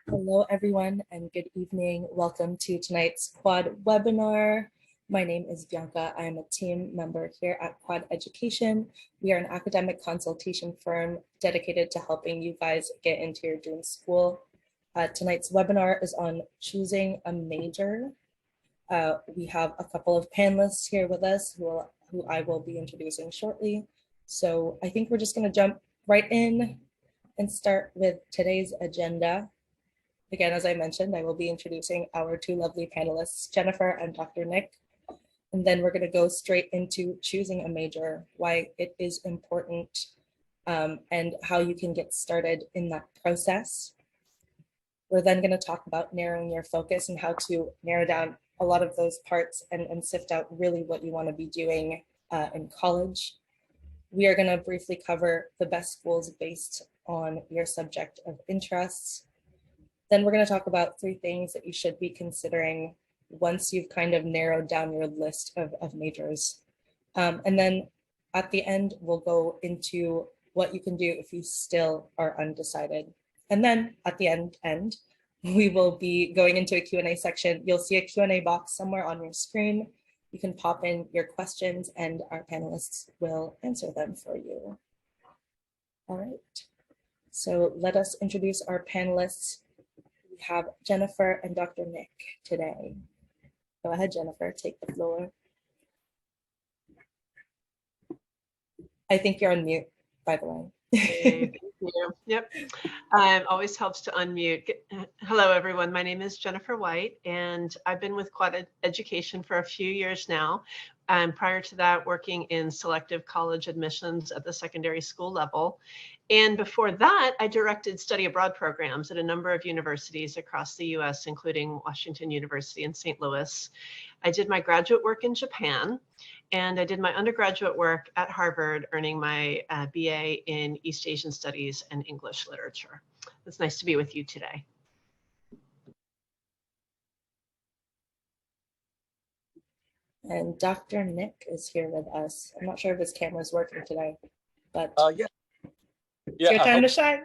Hello, everyone, and good evening. Welcome to tonight's Quad webinar. My name is Bianca. I am a team member here at Quad Education. We are an academic consultation firm dedicated to helping you guys get into your dream school. Tonight's webinar is on choosing a major. We have a couple of panelists here with us who I will be introducing shortly. So I think we're just going to jump right in and start with today's agenda. Again, as I mentioned, I will be introducing our two lovely panelists, Jennifer and Dr. Nick. And then we're going to go straight into choosing a major, why it is important, and how you can get started in that process. We're then going to talk about narrowing your focus and how to narrow down a lot of those parts and sift out really what you want to be doing in college. We are going to briefly cover the best schools based on your subject of interests. Then we're going to talk about 3 things that you should be considering once you've kind of narrowed down your list of majors. And then at the end, we'll go into what you can do if you still are undecided. And then at the end, we will be going into a Q&A section. You'll see a Q&A box somewhere on your screen. You can pop in your questions and our panelists will answer them for you. All right, so let us introduce our panelists. We have Jennifer and Dr. Nick today. Go ahead, Jennifer, take the floor. I think you're on mute, by the way. Hey, thank you. Yep. Always helps to unmute. Hello, everyone. My name is Jennifer White, and I've been with Quad Education for a few years now. Prior to that, working in selective college admissions at the secondary school level. And before that, I directed study abroad programs at a number of universities across the US, including Washington University in St. Louis. I did my graduate work in Japan, and I did my undergraduate work at Harvard, earning my BA in East Asian Studies and English Literature. It's nice to be with you today. And Dr. Nick is here with us. I'm not sure if his camera is working today, but yeah, it's your time to shine.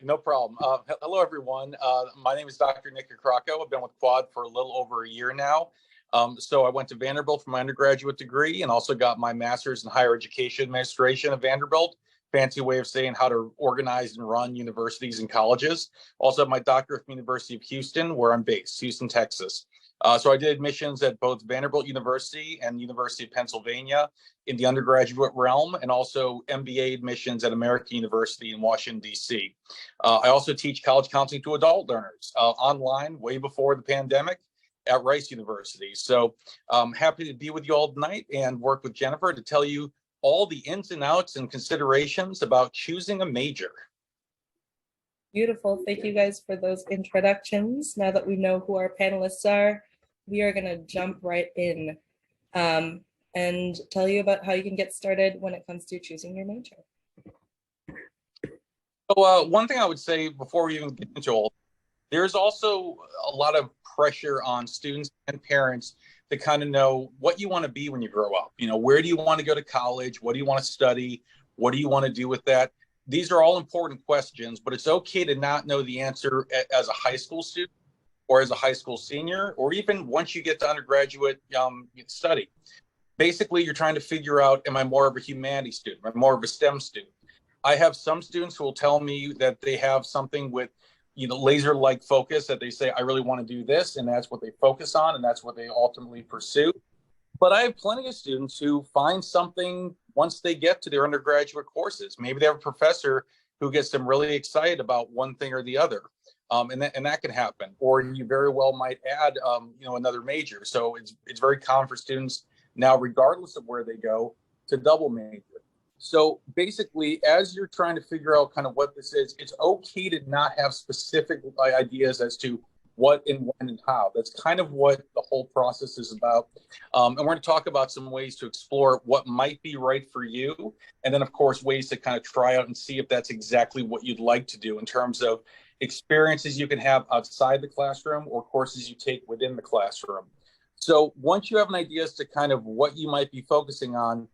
No problem. Hello, everyone. My name is Dr. Nick Accrocco. I've been with Quad for a little over a year now. So I went to Vanderbilt for my undergraduate degree and also got my master's in higher education administration at Vanderbilt. Fancy way of saying how to organize and run universities and colleges. Also have my doctorate from University of Houston, where I'm based, Houston, Texas. So I did admissions at both Vanderbilt University and University of Pennsylvania in the undergraduate realm, and also MBA admissions at American University in Washington, D.C. I also teach college counseling to adult learners online way before the pandemic at Rice University. So I'm happy to be with you all tonight and work with Jennifer to tell you all the ins and outs and considerations about choosing a major. Beautiful. Thank you guys for those introductions. Now that we know who our panelists are, we are going to jump right in and tell you about how you can get started when it comes to choosing your major. So one thing I would say before we even get into all, there's also a lot of pressure on students and parents to kind of know what you want to be when you grow up. You know, where do you want to go to college? What do you want to study? What do you want to do with that? These are all important questions, but it's okay to not know the answer as a high school student or as a high school senior, or even once you get to undergraduate study. Basically, you're trying to figure out, am I more of a humanities student? Am I more of a STEM student? I have some students who will tell me that they have something with, you know, laser-like focus, that they say, I really want to do this, and that's what they focus on, and that's what they ultimately pursue. But I have plenty of students who find something once they get to their undergraduate courses. Maybe they have a professor who gets them really excited about one thing or the other. And that can happen. Or you very well might add, another major. So it's very common for students now, regardless of where they go, to double major. So basically, as you're trying to figure out kind of what this is, it's okay to not have specific ideas as to what and when and how. That's kind of what the whole process is about. And we're going to talk about some ways to explore what might be right for you. And then, of course, ways to kind of try out and see if that's exactly what you'd like to do in terms of experiences you can have outside the classroom or courses you take within the classroom. So once you have an idea as to kind of what you might be focusing on,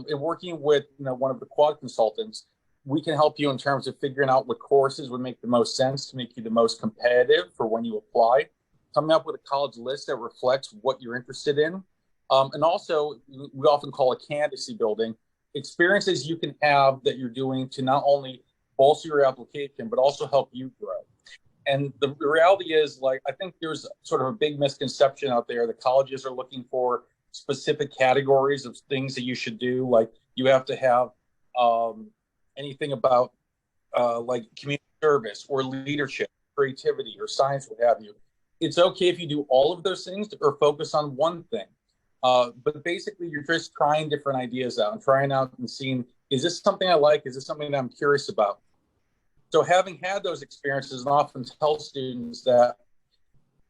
in working with one of the Quad consultants, we can help you in terms of figuring out what courses would make the most sense to make you the most competitive for when you apply, coming up with a college list that reflects what you're interested in. And also, we often call it candidacy building, experiences you can have that you're doing to not only bolster your application, but also help you grow. And the reality is, like, I think there's sort of a big misconception out there that colleges are looking for specific categories of things that you should do. Like, you have to have anything about like community service or leadership, creativity, or science, what have you. It's okay if you do all of those things or focus on one thing. But basically, you're just trying different ideas out and trying out and seeing, is this something I like? Is this something that I'm curious about? So having had those experiences, I often tell students that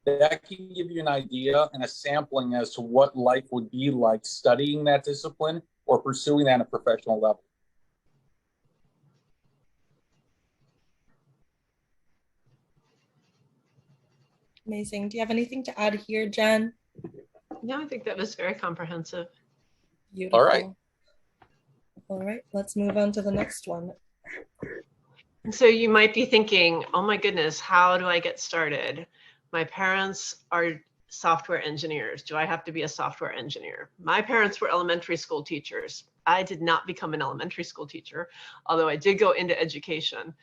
can give you an idea and a sampling as to what life would be like studying that discipline or pursuing that at a professional level. Amazing. Do you have anything to add here, Jen? No, I think that was very comprehensive. Beautiful. All right. All right, let's move on to the next one. And so you might be thinking, oh my goodness, how do I get started? My parents are software engineers. Do I have to be a software engineer? My parents were elementary school teachers. I did not become an elementary school teacher, although I did go into education.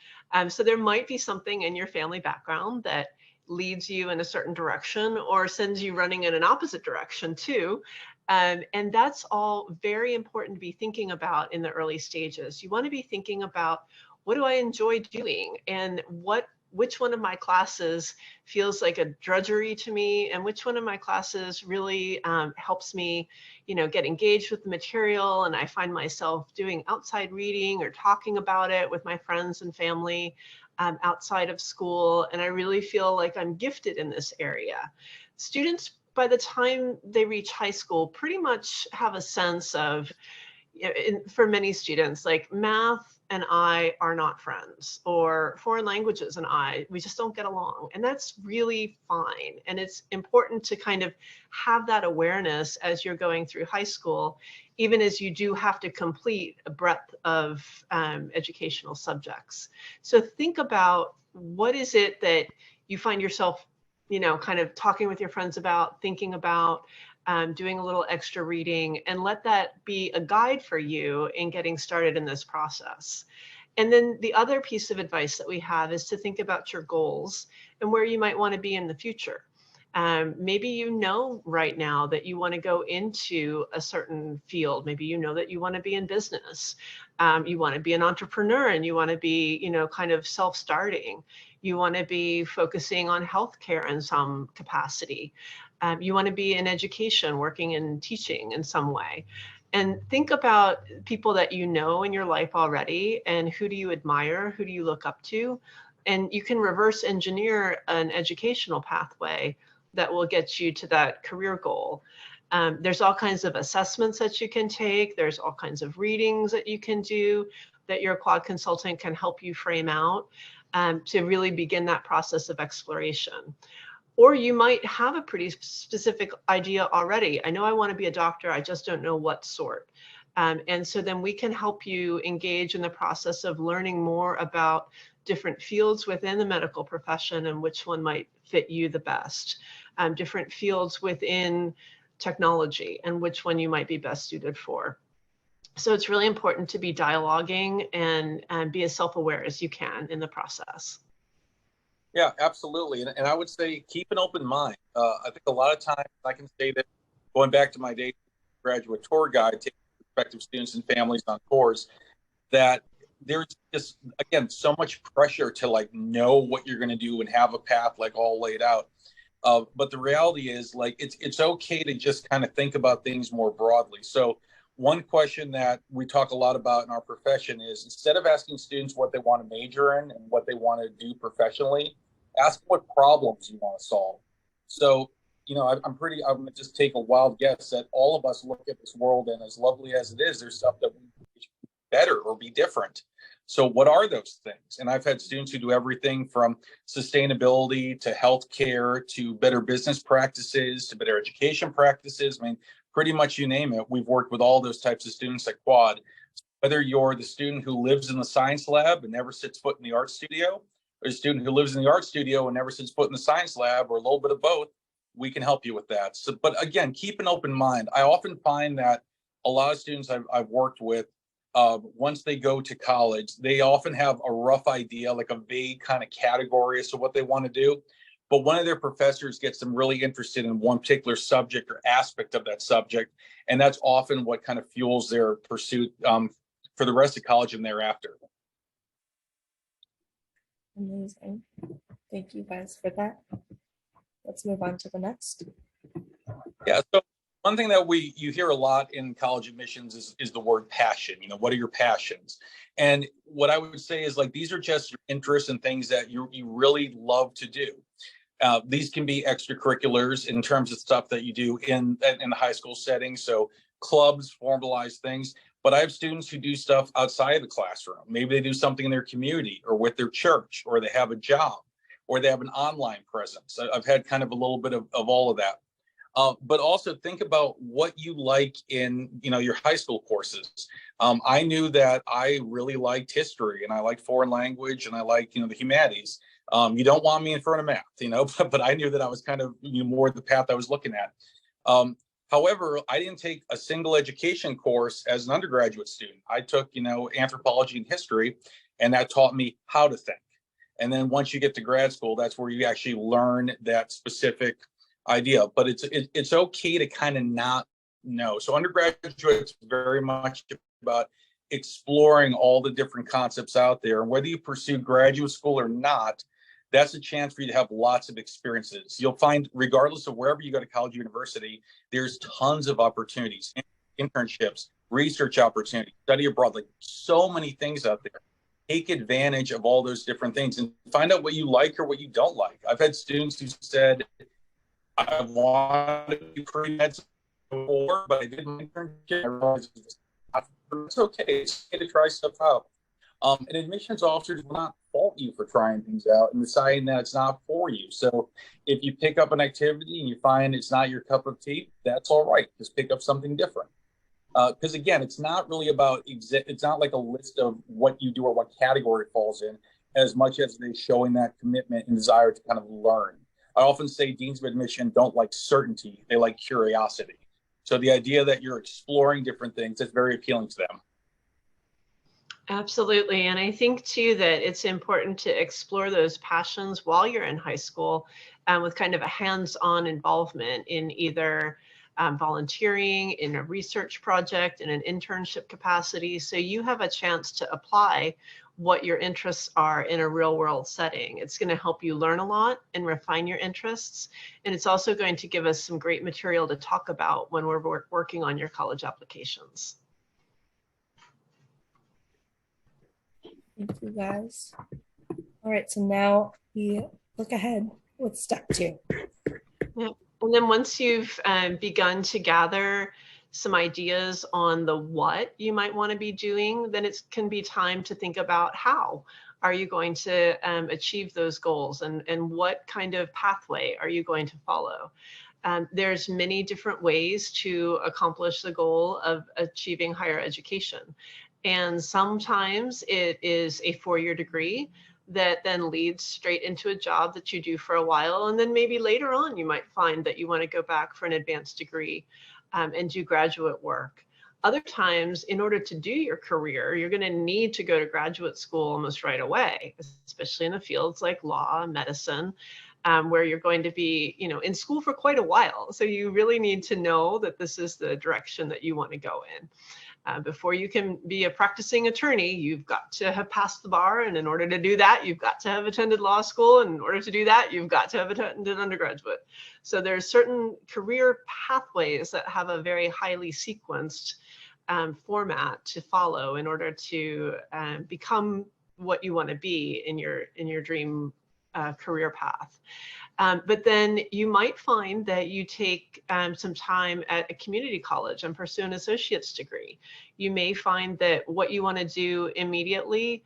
So there might be something in your family background that leads you in a certain direction or sends you running in an opposite direction too. And that's all very important to be thinking about in the early stages. You want to be thinking about, what do I enjoy doing, and which one of my classes feels like a drudgery to me, and which one of my classes really helps me, get engaged with the material, and I find myself doing outside reading or talking about it with my friends and family outside of school, and I really feel like I'm gifted in this area. Students, by the time they reach high school, pretty much have a sense of, for many students, like math and I are not friends, or foreign languages and we just don't get along. And that's really fine. And it's important to kind of have that awareness as you're going through high school, even as you do have to complete a breadth of educational subjects. So think about, what is it that you find yourself, kind of talking with your friends about, thinking about, doing a little extra reading, and let that be a guide for you in getting started in this process. And then the other piece of advice that we have is to think about your goals and where you might want to be in the future. Maybe right now that you want to go into a certain field. Maybe that you want to be in business. You want to be an entrepreneur, and you want to be, kind of self-starting. You want to be focusing on healthcare in some capacity. You want to be in education, working in teaching in some way. And think about people that you know in your life already, and who do you admire, who do you look up to? And you can reverse engineer an educational pathway that will get you to that career goal. There's all kinds of assessments that you can take. There's all kinds of readings that you can do that your quad consultant can help you frame out to really begin that process of exploration. Or you might have a pretty specific idea already. I know I want to be a doctor, I just don't know what sort. And so then we can help you engage in the process of learning more about different fields within the medical profession and which one might fit you the best. Different fields within technology and which one you might be best suited for. So it's really important to be dialoguing and be as self-aware as you can in the process. Yeah, absolutely. And I would say keep an open mind. I think a lot of times I can say that, going back to my day graduate tour guide, taking prospective students and families on tours, that there's just, again, so much pressure to like know what you're going to do and have a path like all laid out. But the reality is, like, it's okay to just kind of think about things more broadly. So one question that we talk a lot about in our profession is, instead of asking students what they want to major in and what they want to do professionally, ask what problems you want to solve. So, I'm going to just take a wild guess that all of us look at this world, and as lovely as it is, there's stuff that we should be better or be different. So what are those things? And I've had students who do everything from sustainability to healthcare to better business practices to better education practices. I mean, pretty much you name it. We've worked with all those types of students at Quad. Whether you're the student who lives in the science lab and never sets foot in the art studio, or a student who lives in the art studio and never sets foot in the science lab, or a little bit of both, we can help you with that. So, but again, keep an open mind. I often find that a lot of students I've worked with, once they go to college, they often have a rough idea, like a vague kind of category as to what they want to do. But one of their professors gets them really interested in one particular subject or aspect of that subject. And that's often what kind of fuels their pursuit for the rest of college and thereafter. Amazing. Thank you guys for that. Let's move on to the next. Yeah, so one thing that you hear a lot in college admissions is the word passion. You know, what are your passions? And what I would say is, like, these are just your interests and things that you really love to do. These can be extracurriculars in terms of stuff that you do in the high school setting. So clubs, formalized things. But I have students who do stuff outside of the classroom. Maybe they do something in their community or with their church, or they have a job, or they have an online presence. I've had kind of a little bit of all of that. But also think about what you like in, your high school courses. I knew that I really liked history, and I liked foreign language, and I liked, the humanities. You don't want me in front of math, but I knew that I was kind of more the path I was looking at. However, I didn't take a single education course as an undergraduate student. I took, anthropology and history, and that taught me how to think. And then once you get to grad school, that's where you actually learn that specific idea. But it's okay to kind of not know. So undergraduate's very much about exploring all the different concepts out there. And whether you pursue graduate school or not, that's a chance for you to have lots of experiences. You'll find, regardless of wherever you go to college, university, there's tons of opportunities, internships, research opportunities, study abroad, like so many things out there. Take advantage of all those different things and find out what you like or what you don't like. I've had students who said, I want to be pre-med before, but I did my internship. I realized it's okay. It's okay to try stuff out. And admissions officers will not fault you for trying things out and deciding that it's not for you. So if you pick up an activity and you find it's not your cup of tea, that's all right. Just pick up something different. Because again, it's not really about, it's not like a list of what you do or what category it falls in, as much as they're showing that commitment and desire to kind of learn. I often say deans of admission don't like certainty, they like curiosity. So the idea that you're exploring different things is very appealing to them. Absolutely. And I think too that it's important to explore those passions while you're in high school, with kind of a hands-on involvement in either volunteering, in a research project, in an internship capacity. So you have a chance to apply what your interests are in a real world setting. It's going to help you learn a lot and refine your interests. And it's also going to give us some great material to talk about when we're working on your college applications. Thank you, guys. All right, so now we look ahead with step 2. Yeah. And then once you've begun to gather some ideas on the what you might want to be doing, then it can be time to think about how are you going to achieve those goals, and what kind of pathway are you going to follow. There's many different ways to accomplish the goal of achieving higher education. And sometimes it is a 4-year degree that then leads straight into a job that you do for a while. And then maybe later on, you might find that you want to go back for an advanced degree and do graduate work. Other times, in order to do your career, you're going to need to go to graduate school almost right away, especially in the fields like law, medicine, where you're going to be, in school for quite a while. So you really need to know that this is the direction that you want to go in. Before you can be a practicing attorney, you've got to have passed the bar. And in order to do that, you've got to have attended law school. And in order to do that, you've got to have attended undergraduate. So there's certain career pathways that have a very highly sequenced format to follow in order to become what you want to be in your dream career path. But then you might find that you take some time at a community college and pursue an associate's degree. You may find that what you want to do immediately,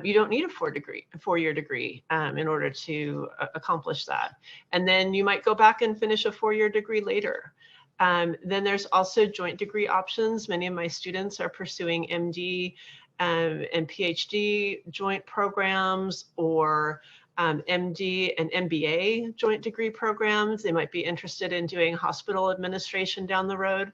you don't need a 4-year degree in order to accomplish that. And then you might go back and finish a 4-year degree later. Then there's also joint degree options. Many of my students are pursuing MD and PhD joint programs, or MD and MBA joint degree programs. They might be interested in doing hospital administration down the road.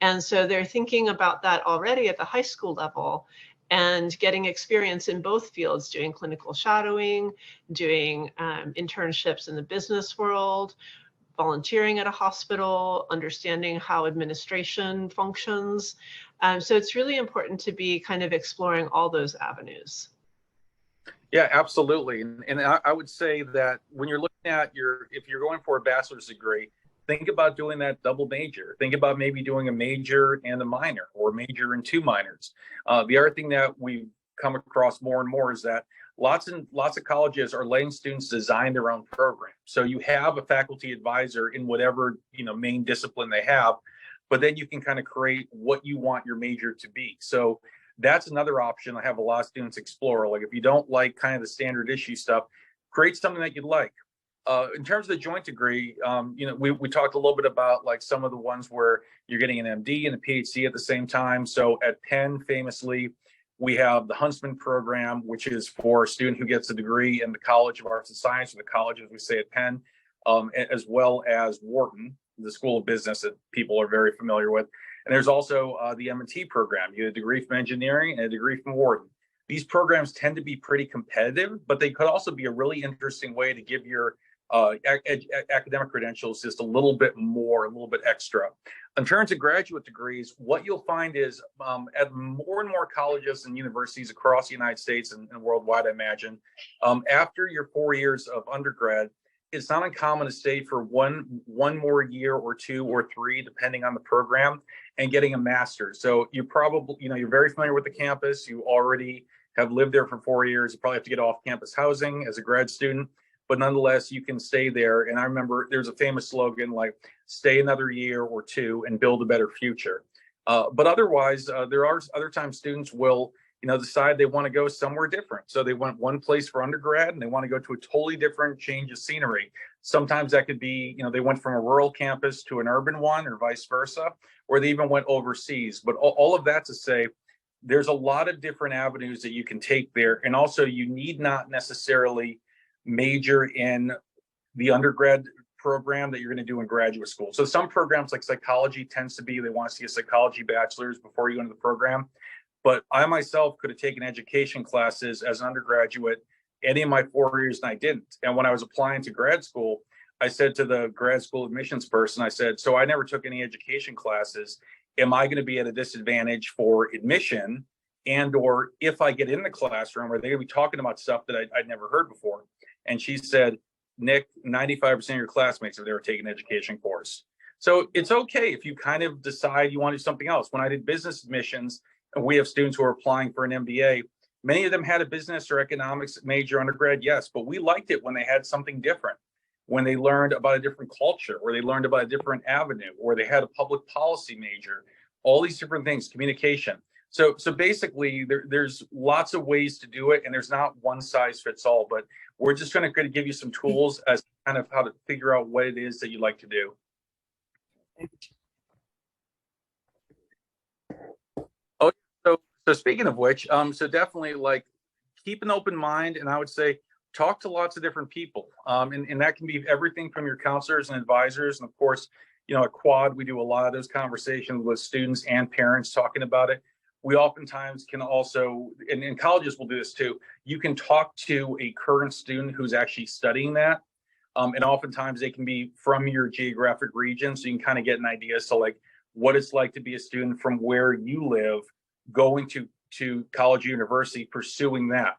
And so they're thinking about that already at the high school level and getting experience in both fields, doing clinical shadowing, doing internships in the business world, volunteering at a hospital, understanding how administration functions. So it's really important to be kind of exploring all those avenues. Yeah, absolutely. And I would say that when you're looking at if you're going for a bachelor's degree, think about doing that double major. Think about maybe doing a major and a minor, or a major and two minors. The other thing that we've come across more and more is that lots of colleges are letting students design their own program. So you have a faculty advisor in whatever main discipline they have, but then you can kind of create what you want your major to be. So that's another option I have a lot of students explore. Like, if you don't like kind of the standard issue stuff, create something that you'd like. In terms of the joint degree, we talked a little bit about like some of the ones where you're getting an MD and a PhD at the same time. So at Penn, famously, we have the Huntsman program, which is for a student who gets a degree in the College of Arts and Science, or the college, as we say at Penn, as well as Wharton, the School of Business that people are very familiar with. And there's also the M&T program. You get a degree from engineering and a degree from Wharton. These programs tend to be pretty competitive, but they could also be a really interesting way to give your academic credentials just a little bit extra. In terms of graduate degrees, what you'll find is at more and more colleges and universities across the United States and worldwide, I imagine, after your 4 years of undergrad, it's not uncommon to stay for one more year or two or three, depending on the program, and getting a master's. So you probably, you're very familiar with the campus. You already have lived there for 4 years. You probably have to get off campus housing as a grad student, but nonetheless, you can stay there. And I remember there's a famous slogan like, stay another year or two and build a better future. But otherwise, there are other times students will decide they want to go somewhere different. So they went one place for undergrad and they want to go to a totally different change of scenery. Sometimes that could be, they went from a rural campus to an urban one, or vice versa, or they even went overseas. But all of that to say, there's a lot of different avenues that you can take there. And also, you need not necessarily major in the undergrad program that you're going to do in graduate school. So some programs like psychology tends to be, they want to see a psychology bachelor's before you go into the program. But I myself could have taken education classes as an undergraduate any of my 4 years, and I didn't. And when I was applying to grad school, I said to the grad school admissions person, I said, so I never took any education classes. Am I going to be at a disadvantage for admission? And or if I get in the classroom, are they going to be talking about stuff that I'd never heard before? And she said, Nick, 95% of your classmates are there taking an education course. So it's okay if you kind of decide you want to do something else. When I did business admissions, and we have students who are applying for an MBA, many of them had a business or economics major undergrad, yes, but we liked it when they had something different, when they learned about a different culture, or they learned about a different avenue, or they had a public policy major, all these different things, communication. So basically, there's lots of ways to do it, and there's not one size fits all, but we're just going to give you some tools as kind of how to figure out what it is that you like to do. Oh, so speaking of which, so definitely like keep an open mind, and I would say talk to lots of different people, and that can be everything from your counselors and advisors, and of course, at Quad we do a lot of those conversations with students and parents talking about it. We oftentimes can also, and colleges will do this too, you can talk to a current student who's actually studying that. And oftentimes they can be from your geographic region. So you can kind of get an idea. So like what it's like to be a student from where you live, going to college or university, pursuing that.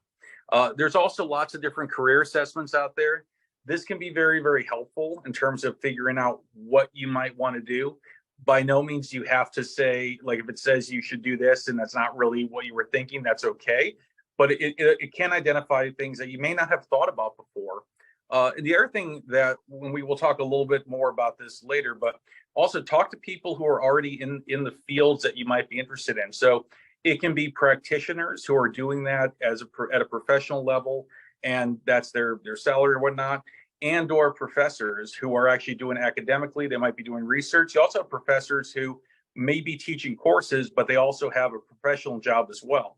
There's also lots of different career assessments out there. This can be very, very helpful in terms of figuring out what you might want to do. By no means you have to say, like if it says you should do this and that's not really what you were thinking, that's okay. But it can identify things that you may not have thought about before. The other thing that we will talk a little bit more about this later, but also talk to people who are already in the fields that you might be interested in. So it can be practitioners who are doing that at a professional level, and that's their salary or whatnot. and or professors who are actually doing academically. They might be doing research. You also have professors who may be teaching courses, but they also have a professional job as well.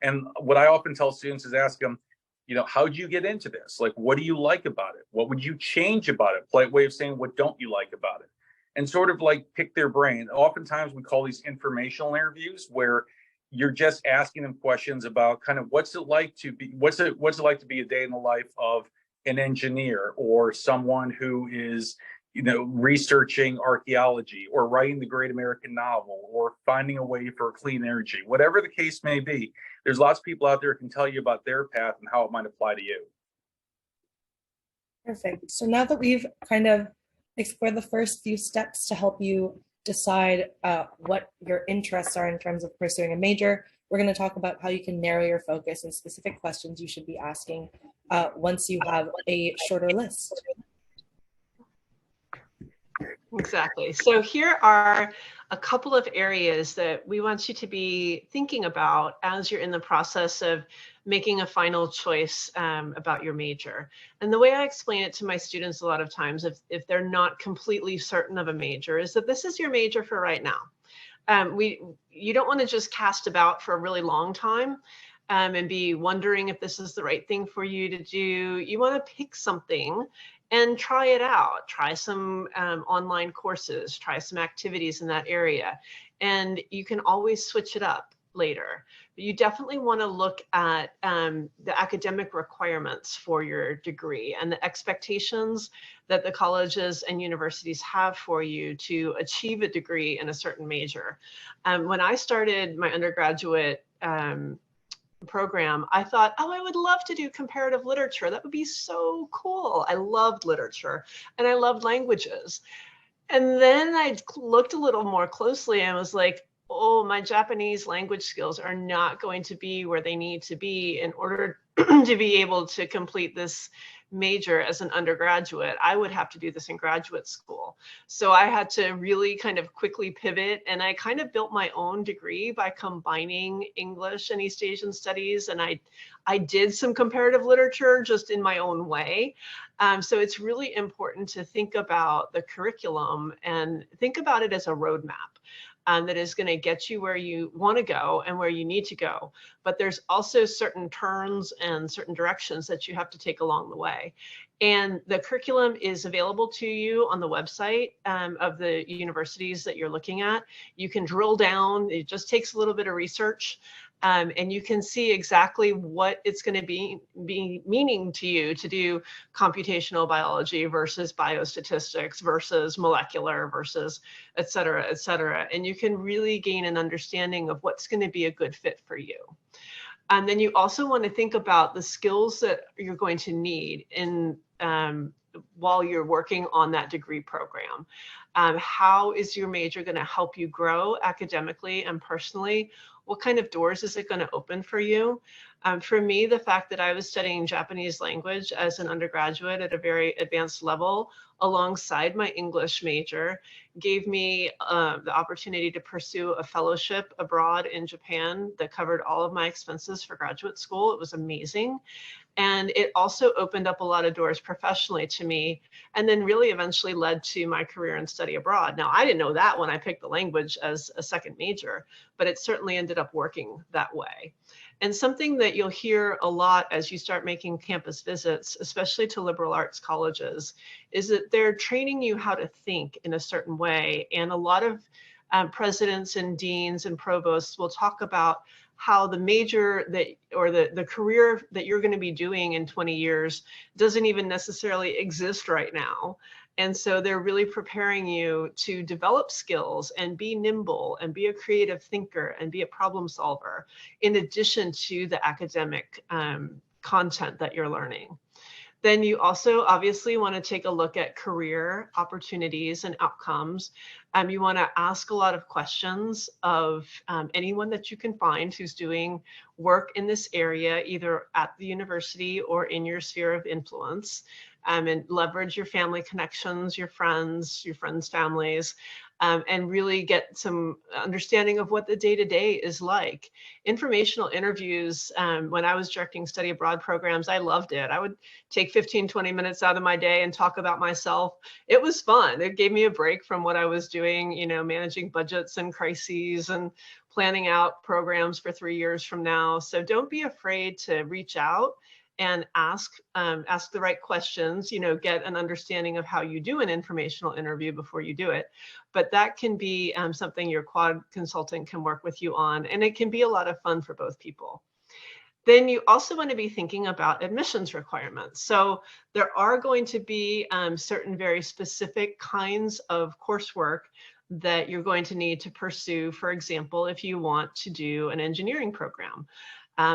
And what I often tell students is ask them, how did you get into this? Like, what do you like about it? What would you change about it? Polite way of saying, what don't you like about it? And sort of like pick their brain. Oftentimes we call these informational interviews, where you're just asking them questions about kind of what's it like to be a day in the life of an engineer, or someone who is researching archaeology, or writing the great American novel, or finding a way for clean energy. Whatever the case may be, there's lots of people out there who can tell you about their path and how it might apply to you. Perfect. So now that we've kind of explored the first few steps to help you decide what your interests are in terms of pursuing a major, we're going to talk about how you can narrow your focus and specific questions you should be asking once you have a shorter list. Exactly. So here are a couple of areas that we want you to be thinking about as you're in the process of making a final choice about your major. And the way I explain it to my students a lot of times, if they're not completely certain of a major, is that this is your major for right now. You don't want to just cast about for a really long time and be wondering if this is the right thing for you to do. You want to pick something and try it out. Try some online courses, try some activities in that area. And you can always switch it up later. But you definitely want to look at the academic requirements for your degree and the expectations that the colleges and universities have for you to achieve a degree in a certain major. When I started my undergraduate program, I thought, oh, I would love to do comparative literature. That would be so cool. I loved literature and I loved languages. And then I looked a little more closely and was like, oh, my Japanese language skills are not going to be where they need to be in order to be able to complete this major as an undergraduate. I would have to do this in graduate school. So I had to really kind of quickly pivot, and I kind of built my own degree by combining English and East Asian studies. And I did some comparative literature just in my own way. So it's really important to think about the curriculum and think about it as a roadmap. That is going to get you where you want to go and where you need to go. But there's also certain turns and certain directions that you have to take along the way. And the curriculum is available to you on the website of the universities that you're looking at. You can drill down. It just takes a little bit of research. And you can see exactly what it's going to be meaning to you to do computational biology versus biostatistics versus molecular versus et cetera, et cetera. And you can really gain an understanding of what's going to be a good fit for you. And then you also want to think about the skills that you're going to need in while you're working on that degree program. How is your major going to help you grow academically and personally? What kind of doors is it going to open for you? For me, the fact that I was studying Japanese language as an undergraduate at a very advanced level alongside my English major gave me the opportunity to pursue a fellowship abroad in Japan that covered all of my expenses for graduate school. It was amazing. And it also opened up a lot of doors professionally to me, and then really eventually led to my career in study abroad. Now, I didn't know that when I picked the language as a second major, but it certainly ended up working that way. And something that you'll hear a lot as you start making campus visits, especially to liberal arts colleges, is that they're training you how to think in a certain way. And a lot of presidents and deans and provosts will talk about how the major that or the career that you're going to be doing in 20 years doesn't even necessarily exist right now. And so they're really preparing you to develop skills and be nimble and be a creative thinker and be a problem solver in addition to the academic content that you're learning. Then you also obviously want to take a look at career opportunities and outcomes. You want to ask a lot of questions of anyone that you can find who's doing work in this area, either at the university or in your sphere of influence. and leverage your family connections, your friends' families, and really get some understanding of what the day-to-day is like. Informational interviews, when I was directing study abroad programs, I loved it. I would take 15, 20 minutes out of my day and talk about myself. It was fun. It gave me a break from what I was doing, managing budgets and crises and planning out programs for 3 years from now. So don't be afraid to reach out and ask the right questions, get an understanding of how you do an informational interview before you do it. But that can be something your quad consultant can work with you on, and it can be a lot of fun for both people. Then you also want to be thinking about admissions requirements. So there are going to be certain very specific kinds of coursework that you're going to need to pursue. For example, if you want to do an engineering program.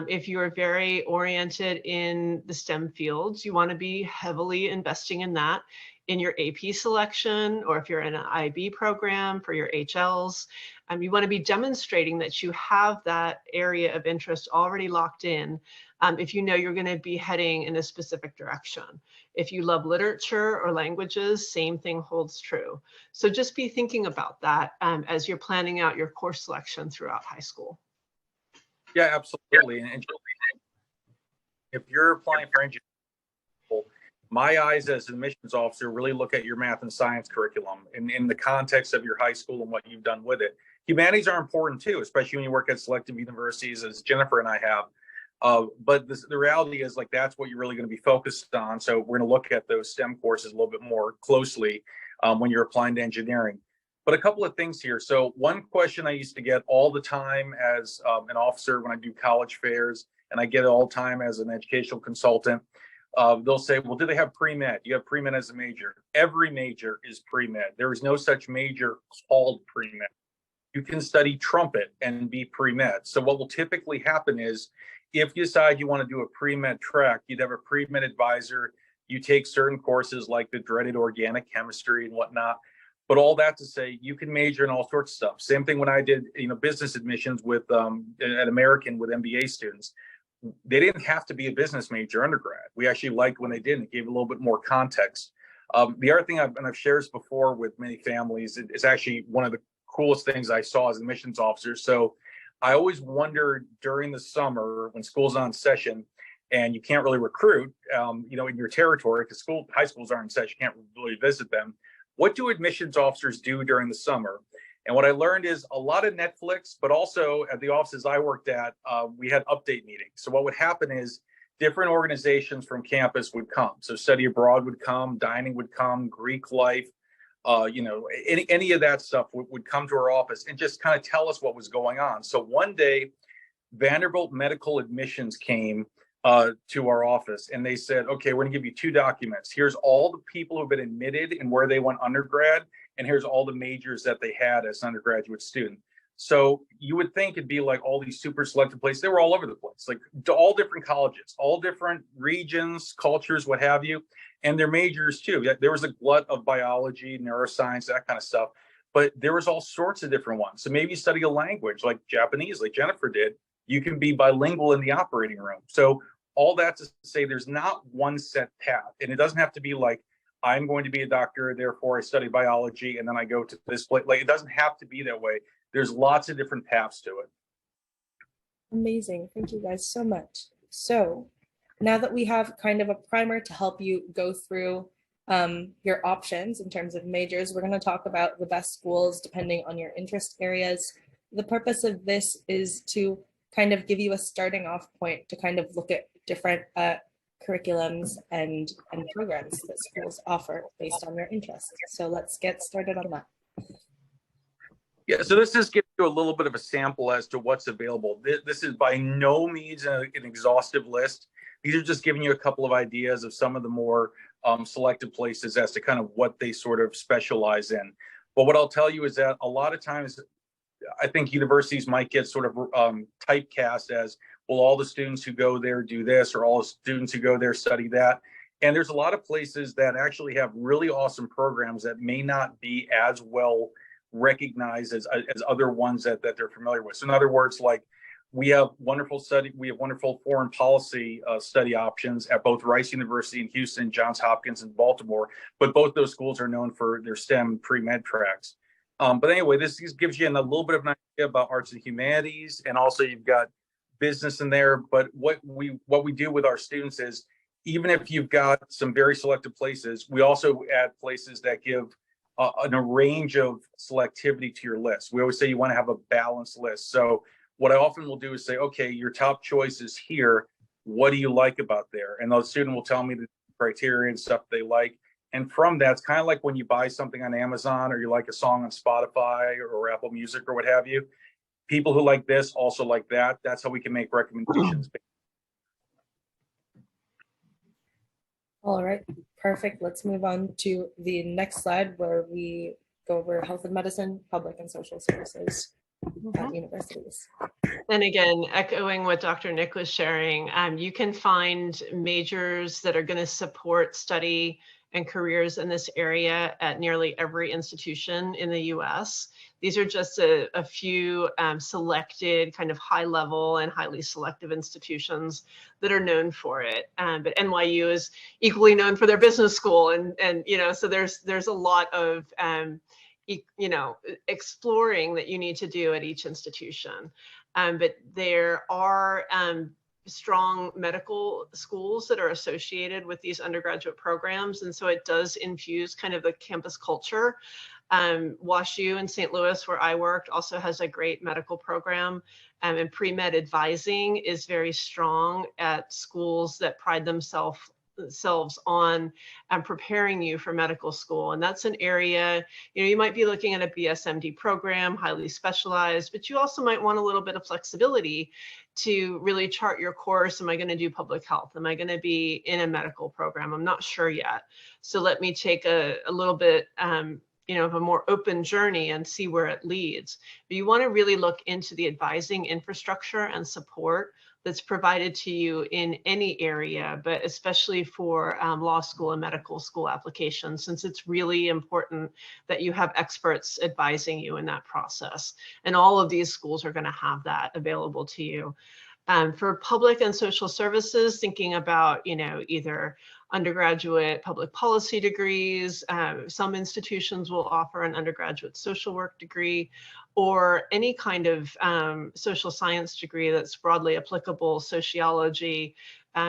If you're very oriented in the STEM fields, you want to be heavily investing in that in your AP selection, or if you're in an IB program for your HLs. You want to be demonstrating that you have that area of interest already locked in if you know you're going to be heading in a specific direction. If you love literature or languages, same thing holds true. So just be thinking about that as you're planning out your course selection throughout high school. Yeah, absolutely. And if you're applying for engineering, my eyes as an admissions officer really look at your math and science curriculum in the context of your high school and what you've done with it. Humanities are important too, especially when you work at selective universities, as Jennifer and I have. But the reality is, like, that's what you're really going to be focused on. So we're going to look at those STEM courses a little bit more closely when you're applying to engineering. But a couple of things here. So one question I used to get all the time as an officer when I do college fairs, and I get it all the time as an educational consultant, they'll say, well, do they have pre-med? Do you have pre-med as a major? Every major is pre-med. There is no such major called pre-med. You can study trumpet and be pre-med. So what will typically happen is, if you decide you want to do a pre-med track, you'd have a pre-med advisor. You take certain courses like the dreaded organic chemistry and whatnot. But all that to say, you can major in all sorts of stuff. Same thing when I did, business admissions with at American with MBA students. They didn't have to be a business major undergrad. We actually liked when they did. It gave a little bit more context. The other thing I've shared this before with many families, it's actually one of the coolest things I saw as an admissions officer. So I always wondered during the summer when school's on session and you can't really recruit, in your territory, because high schools aren't in session, you can't really visit them. What do admissions officers do during the summer? And what I learned is a lot of Netflix, but also at the offices I worked at, we had update meetings. So what would happen is different organizations from campus would come. So study abroad would come, dining would come, Greek life, any of that stuff would come to our office and just kind of tell us what was going on. So one day, Vanderbilt medical admissions came to our office, and they said, okay, we're gonna give you 2 documents. Here's all the people who've been admitted and where they went undergrad, and here's all the majors that they had as an undergraduate student. So you would think it'd be like all these super selected places. They were all over the place, like all different colleges, all different regions, cultures, what have you, and their majors too. There was a glut of biology, neuroscience, that kind of stuff, but there was all sorts of different ones. So maybe you study a language like Japanese, like Jennifer did. You can be bilingual in the operating room. So all that to say, there's not one set path, and it doesn't have to be like, I'm going to be a doctor, therefore I study biology, and then I go to this place. Like, it doesn't have to be that way. There's lots of different paths to it. Amazing. Thank you guys so much. So now that we have kind of a primer to help you go through your options in terms of majors, we're going to talk about the best schools depending on your interest areas. The purpose of this is to kind of give you a starting off point to kind of look at different curriculums and programs that schools offer based on your interests. So let's get started on that. Yeah, so this just gives you a little bit of a sample as to what's available. This is by no means an exhaustive list. These are just giving you a couple of ideas of some of the more selected places as to kind of what they sort of specialize in. But what I'll tell you is that a lot of times, I think universities might get sort of typecast as, well, all the students who go there do this, or all the students who go there study that. And there's a lot of places that actually have really awesome programs that may not be as well recognized as other ones that they're familiar with. So in other words, like We have wonderful foreign policy study options at both Rice University in Houston, Johns Hopkins in Baltimore, but both those schools are known for their STEM pre-med tracks. But anyway, this gives you a little bit of an idea about arts and humanities, and also you've got business in there. But what we do with our students is, even if you've got some very selective places, we also add places that give a range of selectivity to your list. We always say you want to have a balanced list. So what I often will do is say, okay, your top choice is here. What do you like about there? And the student will tell me the criteria and stuff they like. And from that, it's kind of like when you buy something on Amazon, or you like a song on Spotify or Apple Music or what have you. People who like this also like that. That's how we can make recommendations. All right, perfect. Let's move on to the next slide, where we go over health and medicine, public and social services at universities. And again, echoing what Dr. Nick was sharing, you can find majors that are going to support study and careers in this area at nearly every institution in the US. These are just a few selected kind of high level and highly selective institutions that are known for it. But NYU is equally known for their business school. And you know, so there's a lot of you know, exploring that you need to do at each institution. But there are strong medical schools that are associated with these undergraduate programs. And so it does infuse kind of the campus culture. WashU in St. Louis, where I worked, also has a great medical program. And pre-med advising is very strong at schools that pride themselves on preparing you for medical school. And that's an area, you know, you might be looking at a BSMD program, highly specialized, but you also might want a little bit of flexibility to really chart your course. Am I going to do public health? Am I going to be in a medical program? I'm not sure yet. So let me take a little bit, you know, of a more open journey and see where it leads. But you want to really look into the advising infrastructure and support that's provided to you in any area, but especially for law school and medical school applications, since it's really important that you have experts advising you in that process. And all of these schools are going to have that available to you. For public and social services, thinking about, you know, either undergraduate public policy degrees, some institutions will offer an undergraduate social work degree, or any kind of social science degree that's broadly applicable, sociology,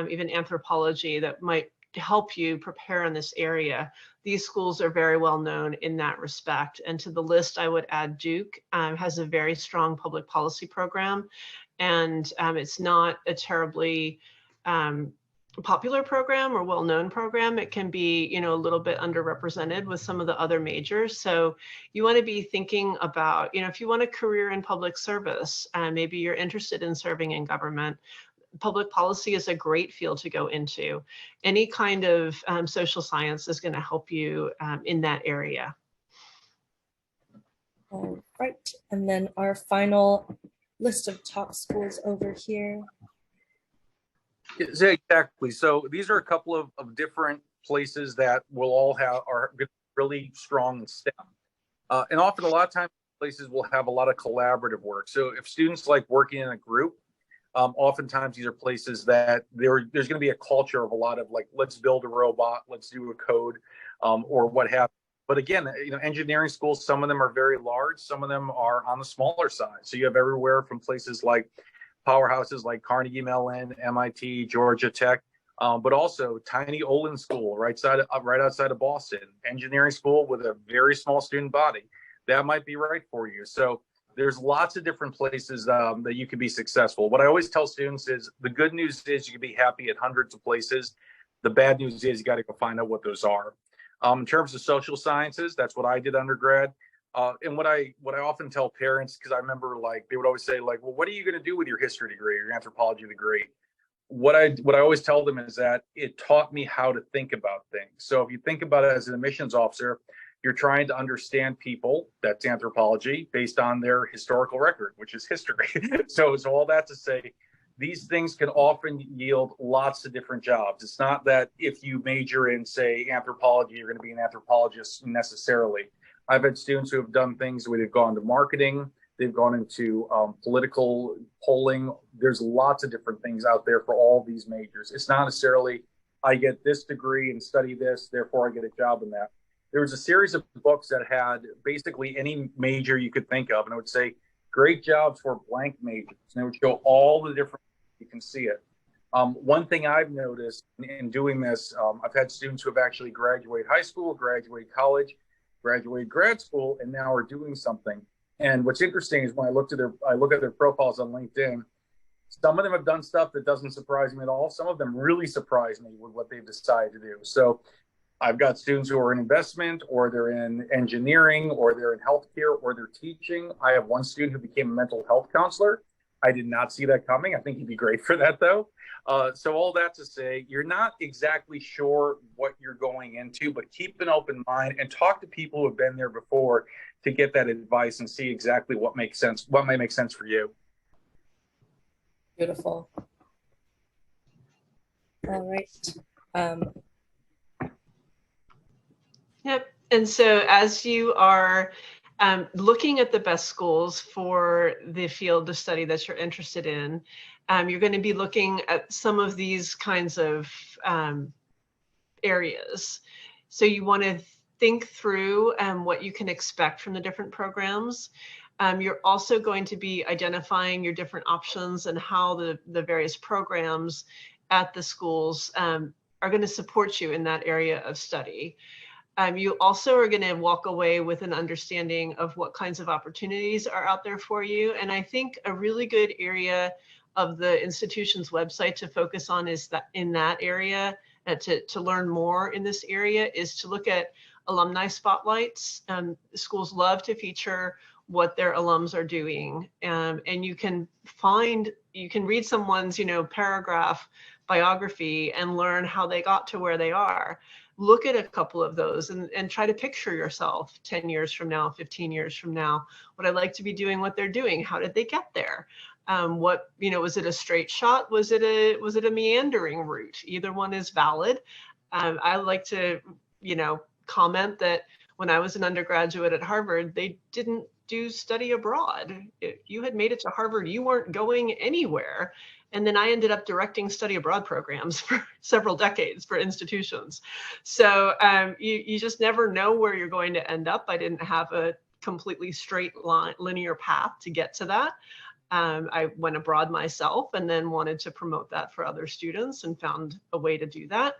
even anthropology, that might help you prepare in this area. These schools are very well known in that respect. And to the list, I would add Duke, has a very strong public policy program. And it's not a terribly popular program or well-known program. It can be, you know, a little bit underrepresented with some of the other majors. So you want to be thinking about, you know, if you want a career in public service, maybe you're interested in serving in government, public policy is a great field to go into. Any kind of social science is going to help you in that area. All right, and then our final list of top schools over here. Exactly. So these are a couple of different places that will all are really strong in STEM. And often, a lot of times, places will have a lot of collaborative work. So if students like working in a group, oftentimes these are places that there's going to be a culture of a lot of like, let's build a robot, let's do a code, or what have you. But again, you know, engineering schools, some of them are very large, some of them are on the smaller side. So you have everywhere from places like powerhouses like Carnegie Mellon, MIT, Georgia Tech, but also tiny Olin School right outside of Boston, engineering school with a very small student body. That might be right for you. So there's lots of different places that you can be successful. What I always tell students is the good news is you can be happy at hundreds of places. The bad news is you got to go find out what those are. In terms of social sciences, that's what I did undergrad. And what I often tell parents, because I remember like they would always say like, well, what are you going to do with your history degree or your anthropology degree? What I always tell them is that it taught me how to think about things. So if you think about it as an admissions officer, you're trying to understand people, that's anthropology, based on their historical record, which is history. So all that to say, these things can often yield lots of different jobs. It's not that if you major in, say, anthropology, you're going to be an anthropologist necessarily. I've had students who have done things where they've gone to marketing, They've gone into political polling. There's lots of different things out there for all these majors. It's not necessarily, I get this degree and study this, therefore I get a job in that. There was a series of books that had basically any major you could think of, and it would say, great jobs for blank majors. And it would show all the different, you can see it. One thing I've noticed in doing this, I've had students who have actually graduated high school, graduated college, graduated grad school, and now are doing something. And what's interesting is when I look at their profiles on LinkedIn, some of them have done stuff that doesn't surprise me at all. Some of them really surprise me with what they've decided to do. So I've got students who are in investment, or they're in engineering, or they're in healthcare, or they're teaching. I have one student who became a mental health counselor. I did not see that coming. I think he'd be great for that, though. So all that to say, you're not exactly sure what you're going into, but keep an open mind and talk to people who have been there before to get that advice and see exactly what makes sense, what might make sense for you. Beautiful. All right. Yep. And so as you are looking at the best schools for the field of study that you're interested in, you're going to be looking at some of these kinds of areas. So you want to think through what you can expect from the different programs. You're also going to be identifying your different options and how the various programs at the schools are going to support you in that area of study. You also are going to walk away with an understanding of what kinds of opportunities are out there for you. And I think a really good area of the institution's website to focus on is that in that area, to learn more in this area, is to look at alumni spotlights. Schools love to feature what their alums are doing. And you can read someone's, paragraph biography and learn how they got to where they are. Look at a couple of those and try to picture yourself 10 years from now, 15 years from now. Would I like to be doing what they're doing? How did they get there? Was it a straight shot? Was it a meandering route? Either one is valid. I like to, comment that when I was an undergraduate at Harvard, they didn't do study abroad. If you had made it to Harvard, you weren't going anywhere. And then I ended up directing study abroad programs for several decades for institutions. So you just never know where you're going to end up. I didn't have a completely straight line, linear path to get to that. I went abroad myself and then wanted to promote that for other students and found a way to do that.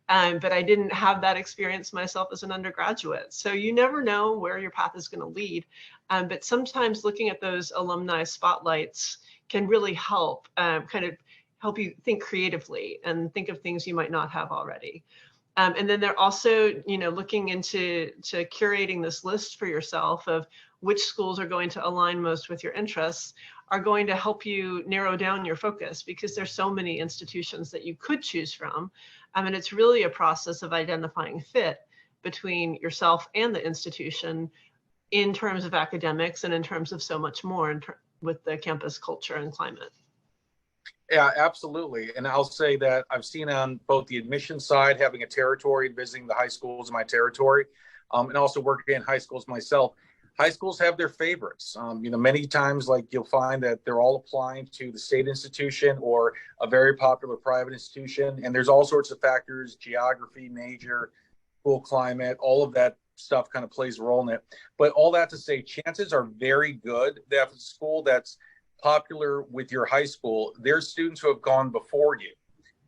But I didn't have that experience myself as an undergraduate. So you never know where your path is going to lead. But sometimes looking at those alumni spotlights can really help help you think creatively and think of things you might not have already. And then they're also, looking into curating this list for yourself of which schools are going to align most with your interests, are going to help you narrow down your focus, because there's so many institutions that you could choose from. And it's really a process of identifying fit between yourself and the institution in terms of academics and in terms of so much more with the campus culture and climate. Yeah, absolutely. And I'll say that I've seen on both the admission side, having a territory and visiting the high schools in my territory, and also working in high schools myself. High schools have their favorites. Many times, like, you'll find that they're all applying to the state institution or a very popular private institution. And there's all sorts of factors: geography, major, school climate, all of that stuff kind of plays a role in it. But all that to say, chances are very good that a school that's popular with your high school, there's students who have gone before you,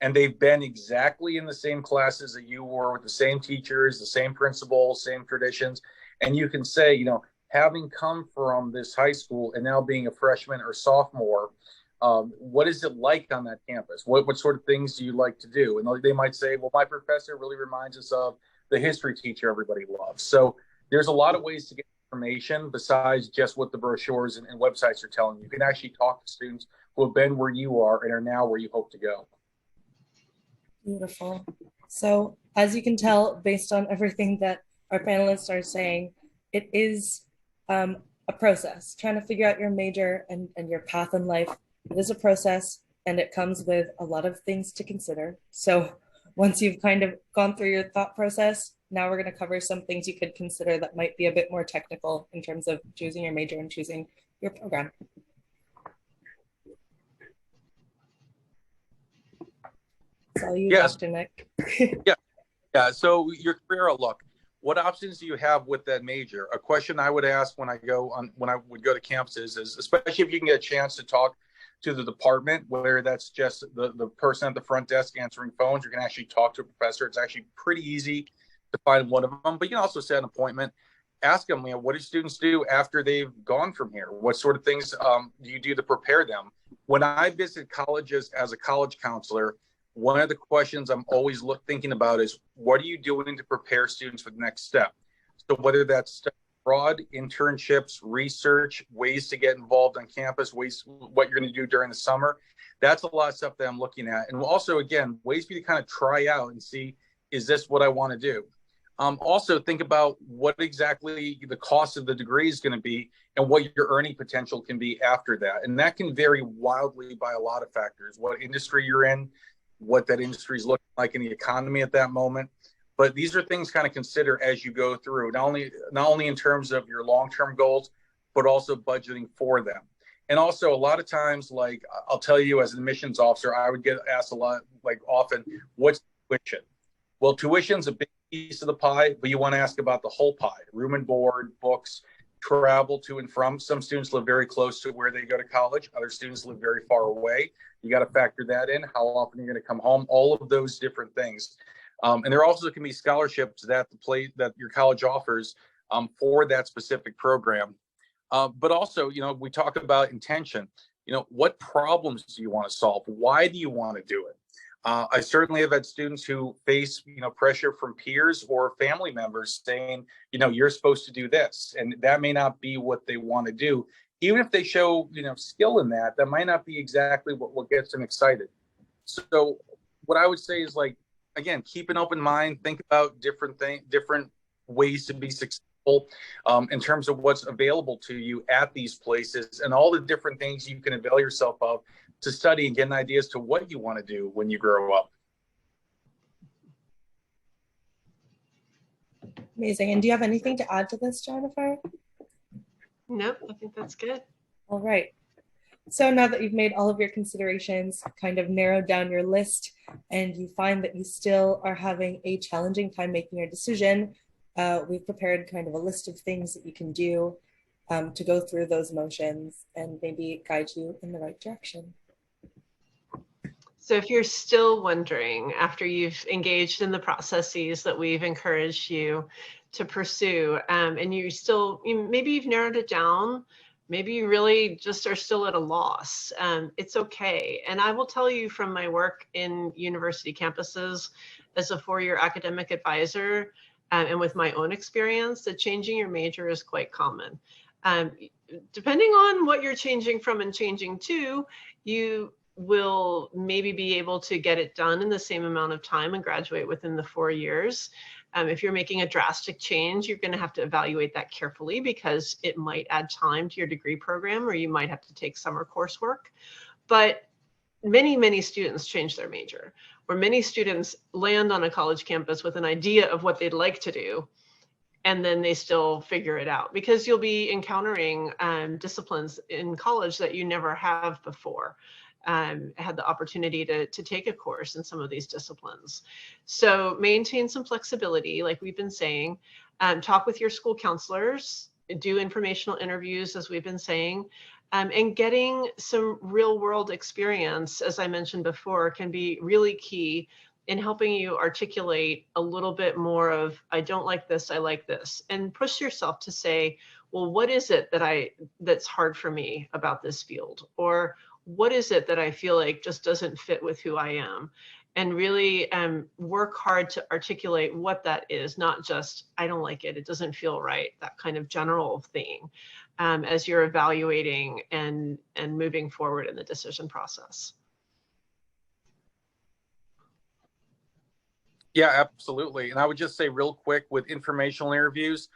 and they've been exactly in the same classes that you were, with the same teachers, the same principals, same traditions. And you can say, having come from this high school and now being a freshman or sophomore, what is it like on that campus? What sort of things do you like to do? And they might say, well, my professor really reminds us of the history teacher everybody loves. So there's a lot of ways to get information besides just what the brochures and websites are telling you. You can actually talk to students who have been where you are and are now where you hope to go. Beautiful. So as you can tell, based on everything that our panelists are saying, it is a process. Trying to figure out your major and your path in life, it is a process, and it comes with a lot of things to consider. So once you've kind of gone through your thought process, now we're going to cover some things you could consider that might be a bit more technical in terms of choosing your major and choosing your program. So you, Yes. Dr. Nick. Yeah. So your career outlook. What options do you have with that major? A question I would ask when I would go to campuses is, especially if you can get a chance to talk to the department, whether that's just the person at the front desk answering phones, you can actually talk to a professor. It's actually pretty easy to find one of them, but you can also set an appointment. Ask them, what do students do after they've gone from here? What sort of things do you do to prepare them? When I visit colleges as a college counselor, one of the questions I'm always thinking about is, what are you doing to prepare students for the next step? So whether that's abroad, internships, research, ways to get involved on campus, ways, what you're going to do during the summer, that's a lot of stuff that I'm looking at. And also, again, ways for you to kind of try out and see, is this what I want to do? Also, think about what exactly the cost of the degree is going to be and what your earning potential can be after that. And that can vary wildly by a lot of factors, what industry you're in, what that industry is looking like in the economy at that moment. But these are things kind of consider as you go through, not only in terms of your long-term goals, but also budgeting for them. And also a lot of times, like I'll tell you as an admissions officer, I would get asked a lot, like often, what's tuition? Well, tuition's a big piece of the pie, but you want to ask about the whole pie: room and board, books, travel to and from. Some students live very close to where they go to college. Other students live very far away. You got to factor that in, how often you're going to come home, all of those different things. And there also can be scholarships that your college offers for that specific program. But also, we talk about intention. What problems do you want to solve? Why do you want to do it? I certainly have had students who face, pressure from peers or family members saying, you're supposed to do this, and that may not be what they want to do. Even if they show, skill in that, that might not be exactly what gets them excited. So what I would say is, like, again, keep an open mind, think about different ways to be successful in terms of what's available to you at these places and all the different things you can avail yourself of to study and get an idea as to what you want to do when you grow up. Amazing. And do you have anything to add to this, Jennifer? Nope, I think that's good. All right. So now that you've made all of your considerations, kind of narrowed down your list, and you find that you still are having a challenging time making your decision, we've prepared kind of a list of things that you can do to go through those motions and maybe guide you in the right direction. So if you're still wondering after you've engaged in the processes that we've encouraged you to pursue, and maybe you've narrowed it down, maybe you really just are still at a loss, it's okay. And I will tell you from my work in university campuses as a four-year academic advisor, and with my own experience, that changing your major is quite common. Depending on what you're changing from and changing to, you will maybe be able to get it done in the same amount of time and graduate within the 4 years. If you're making a drastic change, you're going to have to evaluate that carefully because it might add time to your degree program, or you might have to take summer coursework. But many, many students change their major, or many students land on a college campus with an idea of what they'd like to do, and then they still figure it out because you'll be encountering disciplines in college that you never have before. Had the opportunity to take a course in some of these disciplines. So maintain some flexibility, like we've been saying. Talk with your school counselors, do informational interviews, as we've been saying, and getting some real world experience, as I mentioned before, can be really key in helping you articulate a little bit more of, I don't like this, I like this, and push yourself to say, well, what is it that's hard for me about this field? Or what is it that I feel like just doesn't fit with who I am? And really work hard to articulate what that is, not just, I don't like it, it doesn't feel right, that kind of general thing, as you're evaluating and moving forward in the decision process. Yeah, absolutely. And I would just say real quick with informational interviews,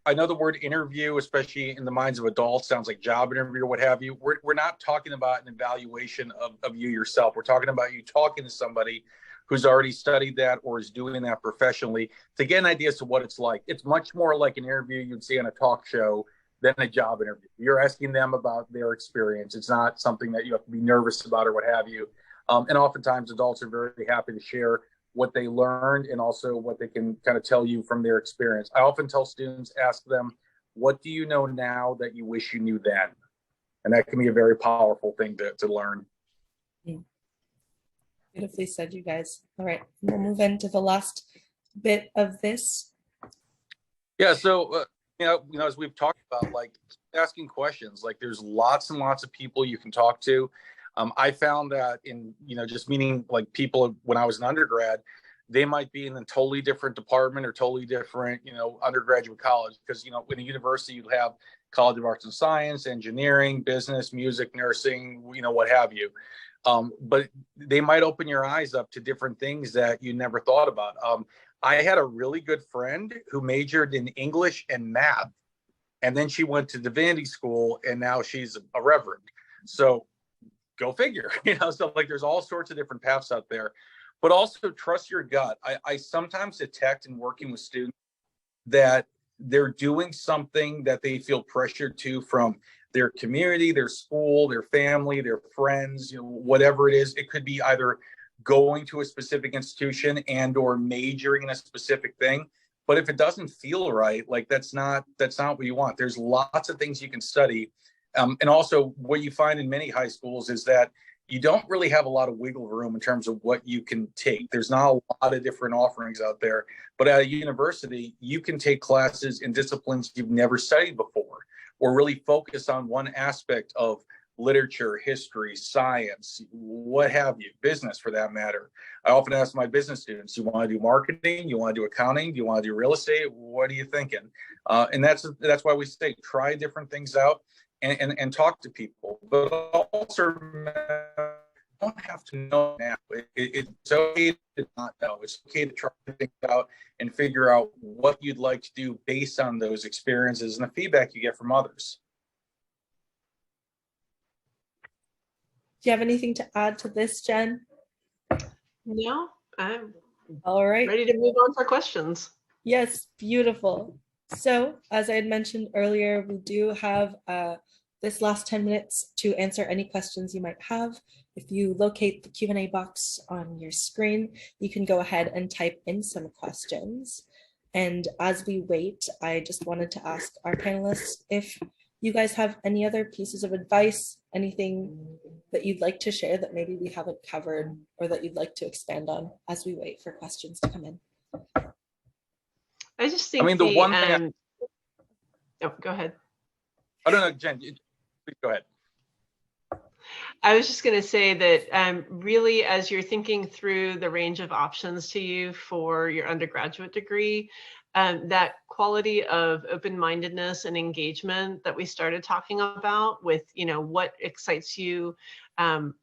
I know the word interview, especially in the minds of adults, sounds like job interview or what have you. We're not talking about an evaluation of you yourself. We're talking about you talking to somebody who's already studied that or is doing that professionally to get an idea as to what it's like. It's much more like an interview you'd see on a talk show than a job interview. You're asking them about their experience. It's not something that you have to be nervous about or what have you. And oftentimes adults are very happy to share what they learned and also what they can kind of tell you from their experience. I often tell students, ask them, what do you know now that you wish you knew then? And that can be a very powerful thing to learn. Beautifully said, you guys. All right, we'll move into the last bit of this. Yeah, so as we've talked about, like asking questions, like there's lots and lots of people you can talk to. I found that in just meeting like people when I was an undergrad, they might be in a totally different department or totally different undergraduate college, because in a university you have College of Arts and Science, engineering, business, music, nursing, what have you. But they might open your eyes up to different things that you never thought about. I had a really good friend who majored in English and math, and then she went to divinity school, and now she's a reverend. So go figure, so like there's all sorts of different paths out there, but also trust your gut. I sometimes detect in working with students that they're doing something that they feel pressured to from their community, their school, their family, their friends, whatever it is. It could be either going to a specific institution and or majoring in a specific thing. But if it doesn't feel right, like that's not what you want. There's lots of things you can study. And also what you find in many high schools is that you don't really have a lot of wiggle room in terms of what you can take. There's not a lot of different offerings out there. But at a university, you can take classes in disciplines you've never studied before, or really focus on one aspect of literature, history, science, what have you, business for that matter. I often ask my business students, you want to do marketing? You want to do accounting? Do you want to do real estate? What are you thinking? And that's why we say try different things out and talk to people. But also don't have to know now. It's okay to not know. It's okay to try things out and figure out what you'd like to do based on those experiences and the feedback you get from others. Do you have anything to add to this, Jen? No, I'm all right. Ready to move on for questions. Yes, beautiful. So as I had mentioned earlier, we do have this last 10 minutes to answer any questions you might have. If you locate the Q&A box on your screen, you can go ahead and type in some questions. And as we wait, I just wanted to ask our panelists if you guys have any other pieces of advice, anything that you'd like to share that maybe we haven't covered or that you'd like to expand on as we wait for questions to come in. I just think the one thing oh, go ahead. I don't know, Jen, please go ahead. I was just going to say that really, as you're thinking through the range of options to you for your undergraduate degree, that quality of open-mindedness and engagement that we started talking about with, what excites you,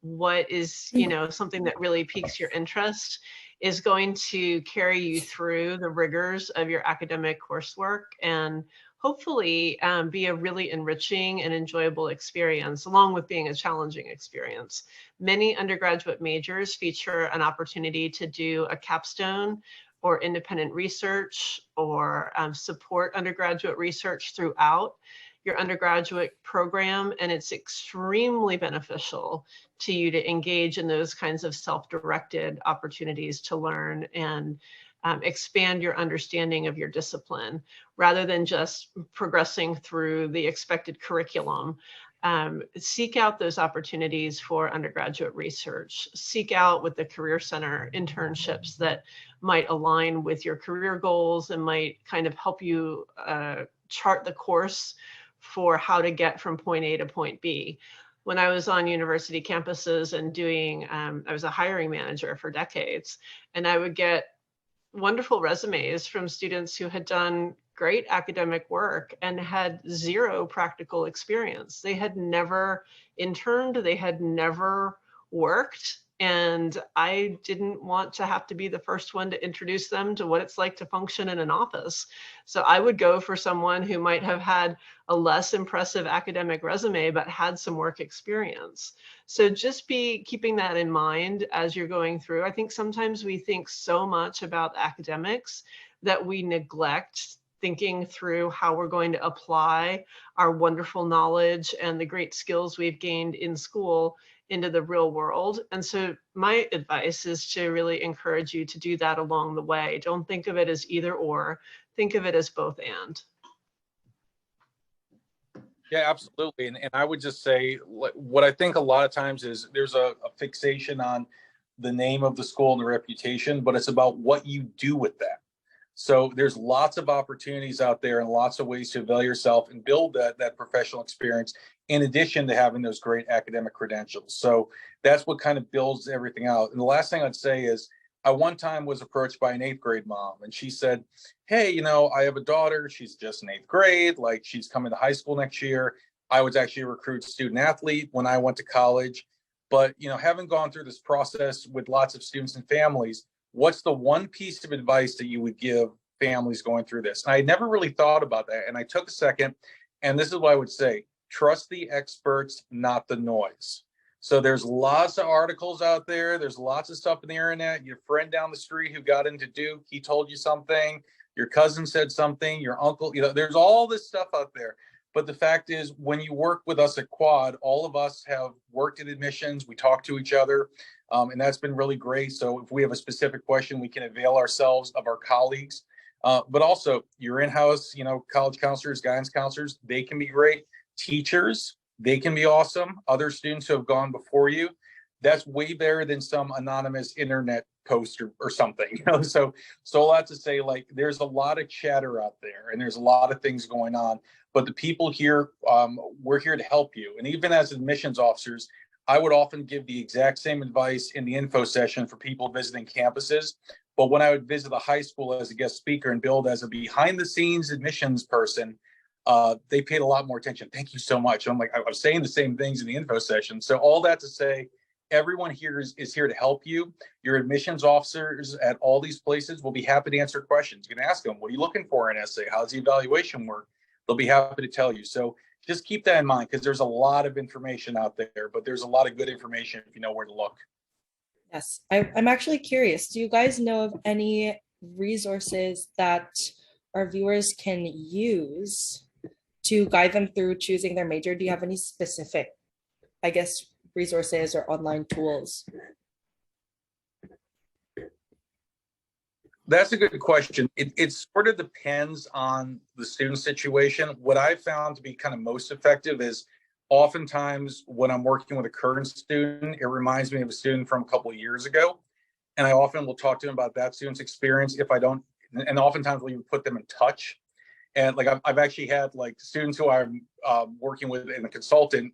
what is, something that really piques your interest is going to carry you through the rigors of your academic coursework and hopefully be a really enriching and enjoyable experience, along with being a challenging experience. Many undergraduate majors feature an opportunity to do a capstone or independent research or support undergraduate research throughout your undergraduate program. And it's extremely beneficial to you to engage in those kinds of self-directed opportunities to learn and expand your understanding of your discipline rather than just progressing through the expected curriculum. Seek out those opportunities for undergraduate research. Seek out with the Career Center internships that might align with your career goals and might kind of help you chart the course for how to get from point A to point B. When I was on university campuses and doing, I was a hiring manager for decades, and I would get wonderful resumes from students who had done great academic work and had zero practical experience. They had never interned, they had never worked, and I didn't want to have to be the first one to introduce them to what it's like to function in an office. So I would go for someone who might have had a less impressive academic resume, but had some work experience. So just be keeping that in mind as you're going through. I think sometimes we think so much about academics that we neglect thinking through how we're going to apply our wonderful knowledge and the great skills we've gained in school into the real world. And so my advice is to really encourage you to do that along the way. Don't think of it as either or, think of it as both and. Yeah, absolutely. And I would just say what I think a lot of times is there's a fixation on the name of the school and the reputation, but it's about what you do with that. So there's lots of opportunities out there and lots of ways to avail yourself and build that professional experience in addition to having those great academic credentials. So that's what kind of builds everything out. And the last thing I'd say is I one time was approached by an 8th grade mom, and she said, hey, I have a daughter. She's just in 8th grade. Like, she's coming to high school next year. I was actually a recruit student athlete when I went to college. But, having gone through this process with lots of students and families, what's the one piece of advice that you would give families going through this? And I never really thought about that. And I took a second, and this is what I would say: trust the experts, not the noise. So there's lots of articles out there. There's lots of stuff on the internet. Your friend down the street who got into Duke, he told you something. Your cousin said something. Your uncle, there's all this stuff out there. But the fact is, when you work with us at Quad, all of us have worked in admissions. We talk to each other, and that's been really great. So if we have a specific question, we can avail ourselves of our colleagues. But also, your in-house, college counselors, guidance counselors, they can be great. Teachers, they can be awesome. Other students who have gone before you, that's way better than some anonymous internet post or something. So a lot to say, like, there's a lot of chatter out there and there's a lot of things going on. But the people here, we're here to help you. And even as admissions officers, I would often give the exact same advice in the info session for people visiting campuses. But when I would visit a high school as a guest speaker and build as a behind the scenes admissions person, they paid a lot more attention. Thank you so much. I'm like, I was saying the same things in the info session. So all that to say, everyone here is here to help you. Your admissions officers at all these places will be happy to answer questions. You can ask them, what are you looking for in an essay? How's the evaluation work? They'll be happy to tell you. So just keep that in mind, because there's a lot of information out there, but there's a lot of good information if you know where to look. Yes, I'm actually curious. Do you guys know of any resources that our viewers can use to guide them through choosing their major? Do you have any specific, resources or online tools? That's a good question. It sort of depends on the student situation. What I found to be kind of most effective is oftentimes when I'm working with a current student, it reminds me of a student from a couple of years ago. And I often will talk to them about that student's experience if I don't, and oftentimes we'll even put them in touch. And like I've actually had like students who I'm working with in a consultant,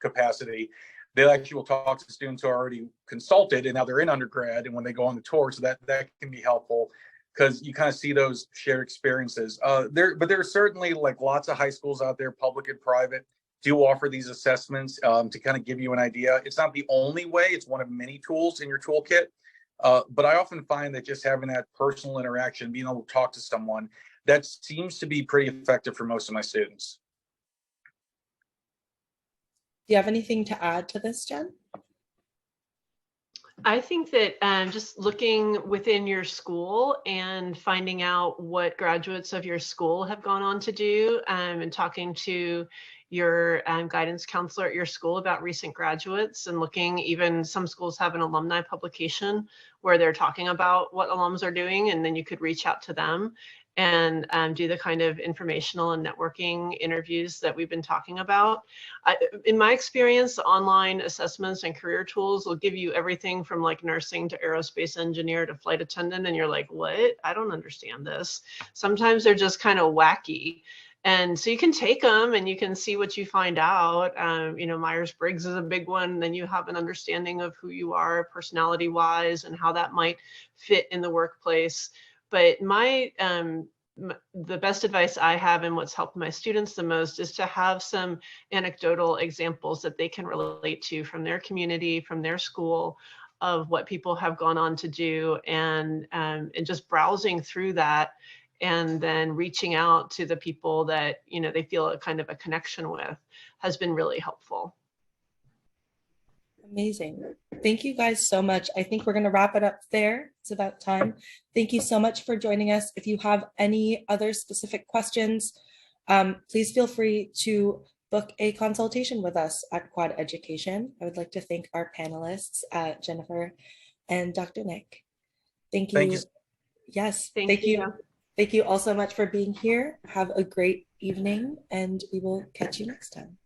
capacity. They actually will talk to students who are already consulted and now they're in undergrad, and when they go on the tour, so that can be helpful because you kind of see those shared experiences. But there are certainly like lots of high schools out there, public and private, do offer these assessments to kind of give you an idea. It's not the only way; it's one of many tools in your toolkit. But I often find that just having that personal interaction, being able to talk to someone, that seems to be pretty effective for most of my students. Do you have anything to add to this, Jen? I think that just looking within your school and finding out what graduates of your school have gone on to do, and talking to your guidance counselor at your school about recent graduates, and looking, even some schools have an alumni publication where they're talking about what alums are doing, and then you could reach out to them and do the kind of informational and networking interviews that we've been talking about. In my experience, online assessments and career tools will give you everything from like nursing to aerospace engineer to flight attendant, and you're like, what? I don't understand this. Sometimes they're just kind of wacky. And so you can take them and you can see what you find out. Myers-Briggs is a big one. Then you have an understanding of who you are personality-wise and how that might fit in the workplace. But the best advice I have, and what's helped my students the most, is to have some anecdotal examples that they can relate to from their community, from their school, of what people have gone on to do, and just browsing through that, and then reaching out to the people that they feel a kind of a connection with has been really helpful. Amazing. Thank you guys so much. I think we're going to wrap it up there. It's about time. Thank you so much for joining us. If you have any other specific questions, please feel free to book a consultation with us at Quad Education. I would like to thank our panelists, Jennifer and Dr. Nick. Thank you. Thank you. Yes, Thank you. Thank you all so much for being here. Have a great evening, and we will catch you next time.